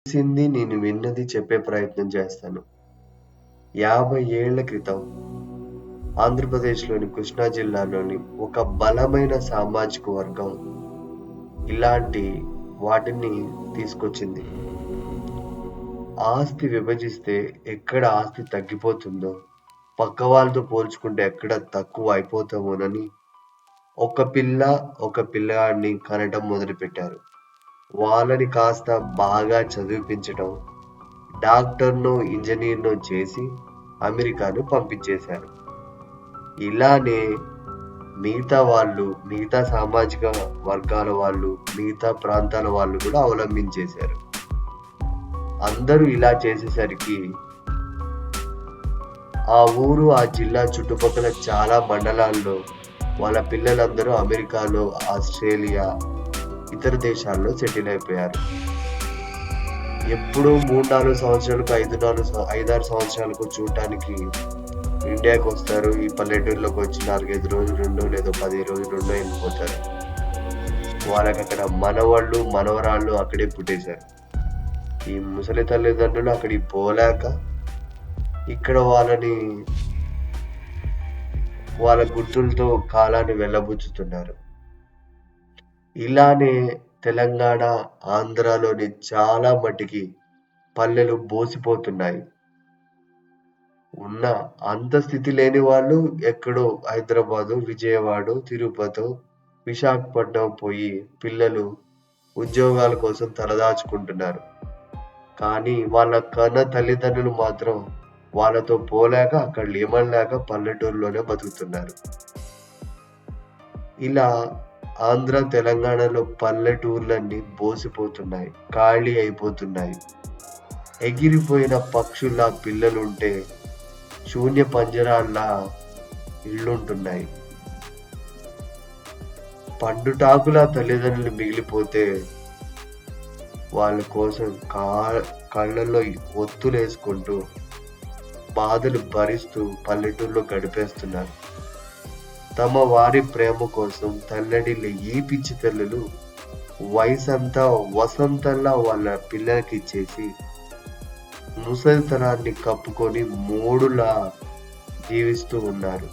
తెలిసింది నేను విన్నది చెప్పే ప్రయత్నం చేస్తాను. 50 ఏళ్ల క్రితం ఆంధ్రప్రదేశ్‌లోని కృష్ణా జిల్లాలోని ఒక బలమైన సామాజిక వర్గం ఇలాంటి వాటిని తీసుకొచ్చింది. ఆస్తి విభజిస్తే ఎక్కడ ఆస్తి తగ్గిపోతుందో, పక్క వాళ్ళతో పోల్చుకుంటే ఎక్కడ తక్కువ అయిపోతామోనని ఒక పిల్ల, ఒక పిల్లగాడిని కనటం మొదలుపెట్టారు. వాళ్ళని కాస్త బాగా చదివిపించటం, డాక్టర్‌నో, ఇంజినీర్‌నో చేసి అమెరికాను పంపించేశారు. ఇలానే మిగతా వాళ్ళు, మిగతా సామాజిక వర్గాల వాళ్ళు, మిగతా ప్రాంతాల వాళ్ళు కూడా అవలంబించేశారు. అందరూ ఇలా చేసేసరికి ఆ ఊరు, ఆ జిల్లా చుట్టుపక్కల చాలా మండలాల్లో వాళ్ళ పిల్లలందరూ అమెరికాలో, ఆస్ట్రేలియా, ఇతర దేశాల్లో సెటిల్ అయిపోయారు. ఎప్పుడో 3, 4 సంవత్సరాలకు, 5, 6 సంవత్సరాలకు చూడటానికి ఇండియాకి వస్తారు. ఈ పల్లెటూరులోకి వచ్చి 4, 5 రోజులు ఉండో, లేదో 15 రోజులు ఉండో వెళ్ళిపోతారు. వాళ్ళకి అక్కడ మనవళ్ళు, మనవరాళ్ళు అక్కడే పుట్టేశారు. ఈ ముసలి తల్లిదండ్రులు అక్కడికి పోలేక ఇక్కడ వాళ్ళ గుర్తులతో కాలాన్ని వెళ్ళబుచ్చుతున్నారు. ఇలానే తెలంగాణ, ఆంధ్రాలోని చాలా మటికి పల్లెలు బోసిపోతున్నాయి. ఉన్న అంత స్థితి లేని వాళ్ళు ఎక్కడో హైదరాబాదు, విజయవాడ, తిరుపతో, విశాఖపట్నం పోయి పిల్లలు ఉద్యోగాల కోసం తలదాచుకుంటున్నారు. కానీ వాళ్ళ కన్న తల్లిదండ్రులు మాత్రం వాళ్ళతో పోలేక, అక్కడ లేమనలేక పల్లెటూరులోనే బతుకుతున్నారు. ఇలా ఆంధ్ర, తెలంగాణలో పల్లెటూర్లన్నీ బోసిపోతున్నాయి, ఖాళీ అయిపోతున్నాయి. ఎగిరిపోయిన పక్షుల్లా పిల్లలుంటే శూన్య పంజరాల్లా ఇళ్ళుంటున్నాయి. పండుటాకులా తల్లిదండ్రులు మిగిలిపోతే వాళ్ళ కోసం కళ్ళల్లో ఒత్తులేసుకుంటూ బాధలు భరిస్తూ పల్లెటూరులో గడిపేస్తున్నారు. తమ వారి ప్రేమ కోసం తల్లడిల్లి ఈ పిచ్చి తల్లులు వయసంతా వసంతంలా వాళ్ళ పిల్లలకి ఇచ్చేసి ముసలితనాన్ని కప్పుకొని మూడులా జీవిస్తూ ఉన్నారు.